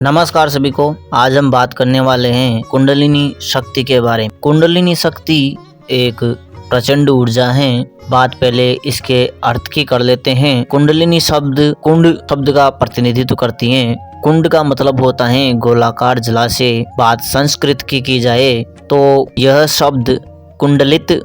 नमस्कार सभी को। आज हम बात करने वाले हैं कुंडलिनी शक्ति के बारे में। कुंडलिनी शक्ति एक प्रचंड ऊर्जा है। बात पहले इसके अर्थ की कर लेते हैं। कुंडलिनी शब्द कुंड शब्द का प्रतिनिधित्व करती है। कुंड का मतलब होता है गोलाकार जलाशय। बात संस्कृत की जाए तो यह शब्द कुंडलित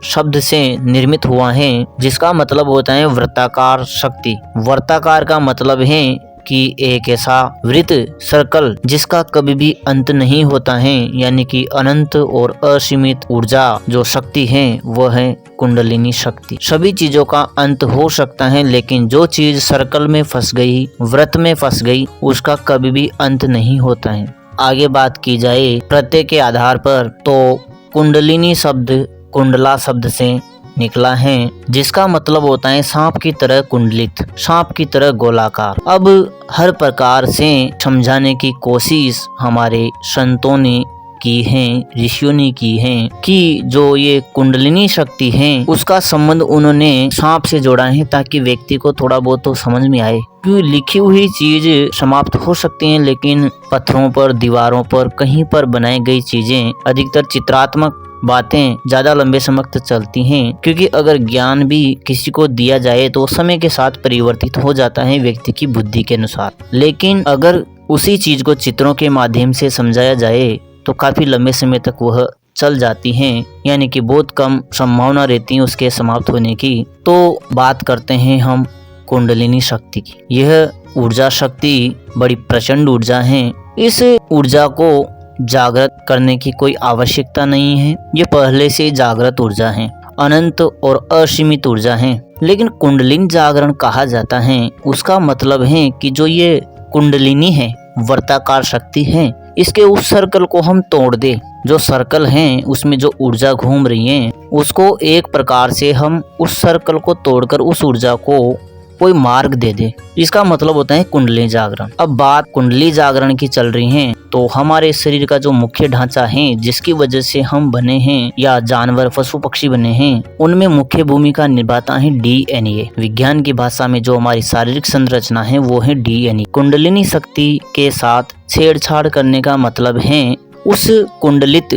शब्द से निर्मित हुआ है, जिसका मतलब होता है वृत्ताकार शक्ति। वृत्ताकार का मतलब है कि एक ऐसा वृत्त सर्कल जिसका कभी भी अंत नहीं होता है, यानी कि अनंत और असीमित ऊर्जा जो शक्ति है वह है कुंडलिनी शक्ति। सभी चीजों का अंत हो सकता है, लेकिन जो चीज सर्कल में फंस गई, वृत्त में फंस गई, उसका कभी भी अंत नहीं होता है। आगे बात की जाए प्रत्यय के आधार पर तो कुंडलिनी शब्द कुंडला शब्द से निकला है, जिसका मतलब होता है सांप की तरह कुंडलित, सांप की तरह गोलाकार। अब हर प्रकार से समझाने की कोशिश हमारे संतों ने की है, ऋषियों ने की है कि जो ये कुंडलिनी शक्ति है उसका संबंध उन्होंने सांप से जोड़ा है, ताकि व्यक्ति को थोड़ा बहुत तो समझ में आए। क्योंकि लिखी हुई चीज समाप्त हो सकती हैं, लेकिन पत्थरों पर, दीवारों पर, कहीं पर बनाई गई चीजें, अधिकतर चित्रात्मक बातें ज्यादा लंबे समय तक चलती हैं। क्योंकि अगर ज्ञान भी किसी को दिया जाए तो समय के साथ परिवर्तित हो जाता है व्यक्ति की बुद्धि के अनुसार, लेकिन अगर उसी चीज को चित्रों के माध्यम से समझाया जाए तो काफी लंबे समय तक वह चल जाती हैं, यानी कि बहुत कम संभावना रहती है उसके समाप्त होने की। तो बात करते हैं हम कुंडलिनी शक्ति की। यह ऊर्जा शक्ति बड़ी प्रचंड ऊर्जा है। इस ऊर्जा को जागृत करने की कोई आवश्यकता नहीं है, ये पहले से जागृत ऊर्जा है, अनंत और असीमित ऊर्जा है। लेकिन कुंडलिनी जागरण कहा जाता है, उसका मतलब है कि जो ये कुंडलिनी है, वर्ताकार शक्ति है, इसके उस सर्कल को हम तोड़ दे। जो सर्कल है उसमें जो ऊर्जा घूम रही है उसको एक प्रकार से हम उस सर्कल को तोड़कर उस ऊर्जा को कोई मार्ग दे दे। इसका मतलब होता है कुंडली जागरण। अब बात कुंडली जागरण की चल रही है तो हमारे शरीर का जो मुख्य ढांचा है, जिसकी वजह से हम बने हैं या जानवर, पशु पक्षी बने हैं, उनमें मुख्य भूमिका निभाता है डीएनए। विज्ञान की भाषा में जो हमारी शारीरिक संरचना है वो है डीएनए। कुंडलिनी शक्ति के साथ छेड़छाड़ करने का मतलब है उस कुंडलित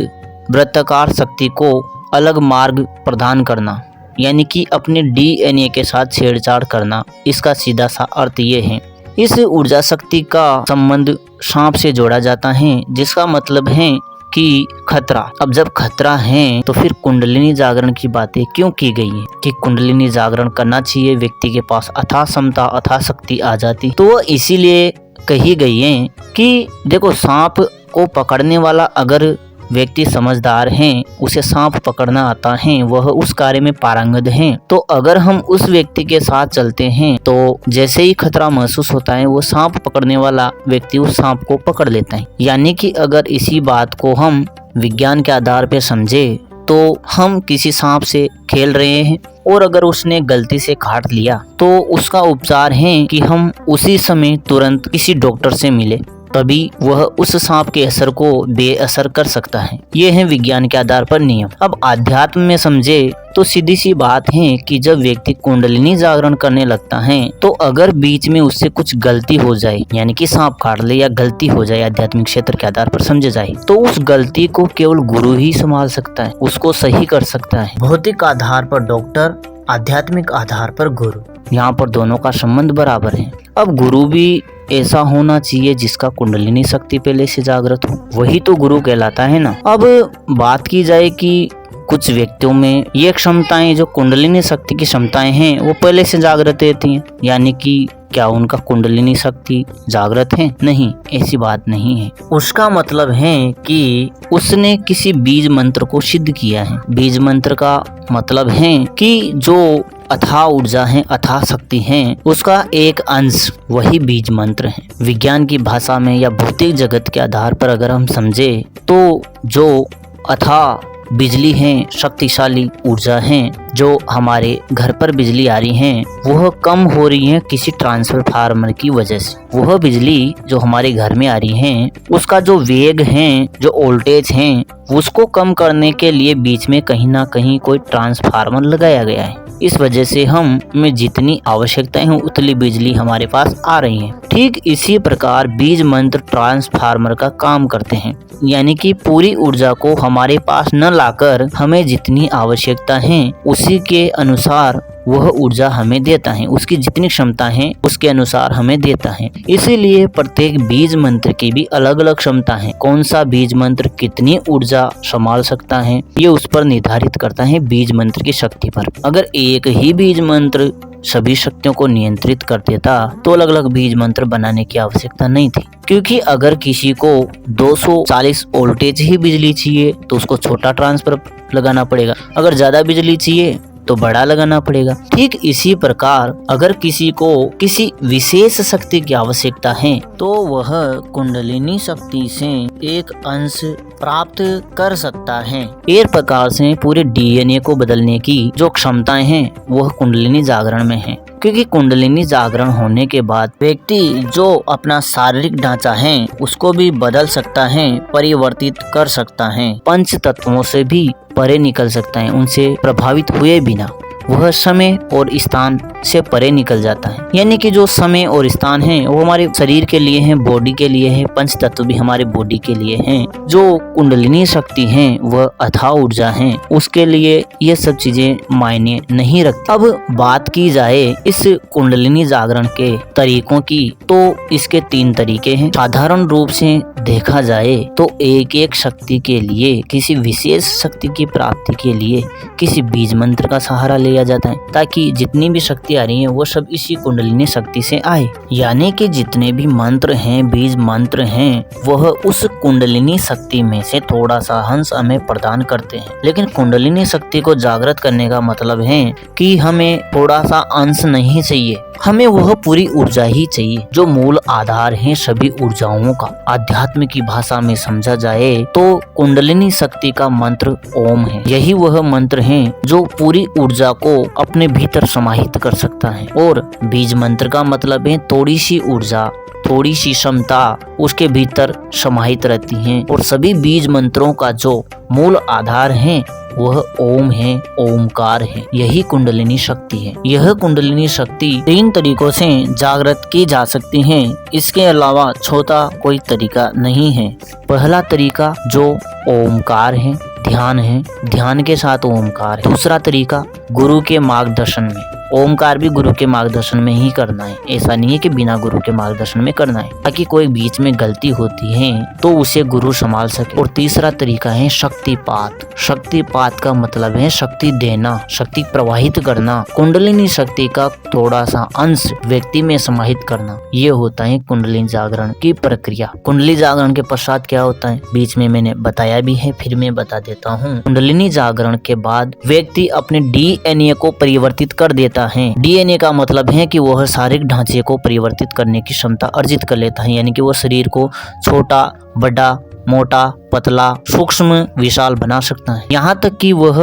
वृत्ताकार शक्ति को अलग मार्ग प्रदान करना, यानी कि अपने डीएनए के साथ छेड़छाड़ करना। इसका सीधा सा अर्थ ये है। इस ऊर्जा शक्ति का संबंध सांप से जोड़ा जाता है, जिसका मतलब है कि खतरा। अब जब खतरा है तो फिर कुंडलिनी जागरण की बातें क्यों की गई है कि कुंडलिनी जागरण करना चाहिए, व्यक्ति के पास अथाह क्षमता, अथाह शक्ति आ जाती। तो वो इसीलिए कही गई है कि देखो, सांप को पकड़ने वाला अगर व्यक्ति समझदार है, उसे सांप पकड़ना आता है, वह उस कार्य में पारंगत है, तो अगर हम उस व्यक्ति के साथ चलते हैं तो जैसे ही खतरा महसूस होता है वो सांप पकड़ने वाला व्यक्ति उस सांप को पकड़ लेता है। यानी कि अगर इसी बात को हम विज्ञान के आधार पर समझे तो हम किसी सांप से खेल रहे हैं और अगर उसने गलती से काट लिया तो उसका उपचार है कि हम उसी समय तुरंत किसी डॉक्टर से मिले, तभी वह उस सांप के असर को बेअसर कर सकता है। ये है विज्ञान के आधार पर नियम। अब आध्यात्म में समझे तो सीधी सी बात है कि जब व्यक्ति कुंडलिनी जागरण करने लगता है तो अगर बीच में उससे कुछ गलती हो जाए, यानी कि सांप काट ले या गलती हो जाए आध्यात्मिक क्षेत्र के आधार पर समझे जाए, तो उस गलती को केवल गुरु ही संभाल सकता है, उसको सही कर सकता है। भौतिक आधार पर डॉक्टर, आध्यात्मिक आधार पर गुरु, यहाँ पर दोनों का संबंध बराबर है। अब गुरु भी ऐसा होना चाहिए जिसका कुंडलिनी शक्ति पहले से जागृत हो, वही तो गुरु कहलाता है ना। अब बात की जाए कि कुछ व्यक्तियों में ये क्षमताएं, जो कुंडलिनी शक्ति की क्षमताएं हैं, वो पहले से जागृत रहती हैं, यानी कि क्या उनका कुंडलिनी शक्ति जागृत है? नहीं, ऐसी बात नहीं है। उसका मतलब है कि उसने किसी बीज मंत्र को सिद्ध किया है। बीज मंत्र का मतलब है कि जो अथाह ऊर्जा है, अथाह शक्ति है, उसका एक अंश वही बीज मंत्र है। विज्ञान की भाषा में या भौतिक जगत के आधार पर अगर हम समझे तो जो अथाह बिजली है, शक्तिशाली ऊर्जा है, जो हमारे घर पर बिजली आ रही है वह कम हो रही है किसी ट्रांसफार्मर की वजह से। वह बिजली जो हमारे घर में आ रही है उसका जो वेग है, जो वोल्टेज है, उसको कम करने के लिए बीच में कहीं ना कहीं कोई ट्रांसफार्मर लगाया गया है। इस वजह से हमें जितनी आवश्यकता है उतनी बिजली हमारे पास आ रही है। ठीक इसी प्रकार बीज मंत्र ट्रांसफार्मर का काम करते हैं, यानी कि पूरी ऊर्जा को हमारे पास न लाकर हमें जितनी आवश्यकता है उसी के अनुसार वह ऊर्जा हमें देता है, उसकी जितनी क्षमता है उसके अनुसार हमें देता है। इसीलिए प्रत्येक बीज मंत्र की भी अलग अलग क्षमता है। कौन सा बीज मंत्र कितनी ऊर्जा संभाल सकता है ये उस पर निर्धारित करता है बीज मंत्र की शक्ति पर। अगर एक ही बीज मंत्र सभी शक्तियों को नियंत्रित कर देता तो अलग अलग बीज मंत्र बनाने की आवश्यकता नहीं थी, क्योंकि अगर किसी को 240 वोल्टेज ही बिजली चाहिए तो उसको छोटा ट्रांसफार्मर लगाना पड़ेगा, अगर ज्यादा बिजली चाहिए तो बड़ा लगाना पड़ेगा। ठीक इसी प्रकार अगर किसी को किसी विशेष शक्ति की आवश्यकता है तो वह कुंडलिनी शक्ति से एक अंश प्राप्त कर सकता है। एक प्रकार से पूरे डीएनए को बदलने की जो क्षमताएं हैं वह कुंडलिनी जागरण में है, क्योंकि कुंडलिनी जागरण होने के बाद व्यक्ति जो अपना शारीरिक ढांचा है उसको भी बदल सकता है, परिवर्तित कर सकता है, पंच तत्वों से भी परे निकल सकता है, उनसे प्रभावित हुए बिना वह समय और स्थान से परे निकल जाता है। यानी कि जो समय और स्थान है वो हमारे शरीर के लिए है, बॉडी के लिए है, पंच तत्व भी हमारे बॉडी के लिए हैं। जो कुंडलिनी शक्ति है वह अथाह ऊर्जा है, उसके लिए ये सब चीजें मायने नहीं रखती। अब बात की जाए इस कुंडलिनी जागरण के तरीकों की तो इसके 3 तरीके हैं। साधारण रूप से देखा जाए तो एक एक शक्ति के लिए, किसी विशेष शक्ति की प्राप्ति के लिए किसी बीज मंत्र का सहारा लिया जाता है, ताकि जितनी भी शक्ति आ रही है वो सब इसी कुंडलिनी शक्ति से आए। यानी कि जितने भी मंत्र हैं, बीज मंत्र हैं, वह उस कुंडलिनी शक्ति में से थोड़ा सा अंश हमें प्रदान करते हैं। लेकिन कुंडलिनी शक्ति को जागृत करने का मतलब है कि हमें थोड़ा सा अंश नहीं चाहिए, हमें वह पूरी ऊर्जा ही चाहिए जो मूल आधार है सभी ऊर्जाओं का। आध्यात्म की भाषा में समझा जाए तो कुंडलिनी शक्ति का मंत्र ओम है। यही वह मंत्र है जो पूरी ऊर्जा को अपने भीतर समाहित कर सकता है। और बीज मंत्र का मतलब है थोड़ी सी ऊर्जा, थोड़ी सी क्षमता उसके भीतर समाहित रहती है। और सभी बीज मंत्रों का जो मूल आधार है वह ओम है, ओमकार है। यही कुंडलिनी शक्ति है। यह कुंडलिनी शक्ति 3 तरीकों से जागृत की जा सकती है, इसके अलावा छोटा कोई तरीका नहीं है। पहला तरीका जो ओमकार है, ध्यान है, ध्यान के साथ ओमकार है। दूसरा तरीका गुरु के मार्गदर्शन में, ओमकार भी गुरु के मार्गदर्शन में ही करना है, ऐसा नहीं है कि बिना गुरु के मार्गदर्शन में करना है, ताकि कोई बीच में गलती होती है तो उसे गुरु संभाल सके। और तीसरा तरीका है शक्तिपात। शक्तिपात का मतलब है शक्ति देना, शक्ति प्रवाहित करना, कुंडलिनी शक्ति का थोड़ा सा अंश व्यक्ति में समाहित करना। ये होता है कुंडलिनी जागरण की प्रक्रिया। कुंडली जागरण के पश्चात क्या होता है बीच में मैंने बताया भी है, फिर मैं बता देता हूँ। कुंडलिनी जागरण के बाद व्यक्ति अपने डीएनए को परिवर्तित कर देता है। डीएनए का मतलब है कि वह शारीरिक ढांचे को परिवर्तित करने की क्षमता अर्जित कर लेता है, यानी कि वह शरीर को छोटा, बड़ा, मोटा, पतला, सूक्ष्म, विशाल बना सकता है। यहाँ तक कि वह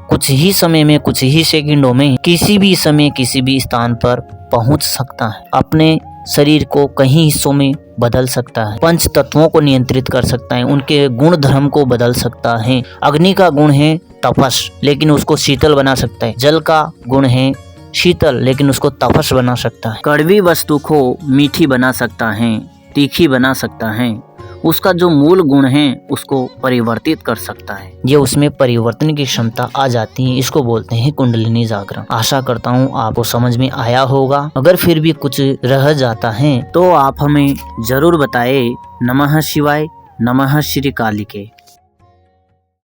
कुछ ही समय में, कुछ ही सेकंडों में किसी भी समय किसी भी स्थान पर पहुंच सकता है। अपने शरीर को कई हिस्सों में बदल सकता है, पंच तत्वों को नियंत्रित कर सकता है, उनके गुण धर्म को बदल सकता है। अग्नि का गुण है तपस, लेकिन उसको शीतल बना सकता है। जल का गुण है शीतल, लेकिन उसको तपस बना सकता है। कड़वी वस्तु को मीठी बना सकता है, तीखी बना सकता है। उसका जो मूल गुण है उसको परिवर्तित कर सकता है। ये उसमें परिवर्तन की क्षमता आ जाती है। इसको बोलते हैं कुंडलिनी जागरण। आशा करता हूँ आपको समझ में आया होगा। अगर फिर भी कुछ रह जाता है तो आप हमें जरूर बताएं। नमः शिवाय, नमः श्री कालिके।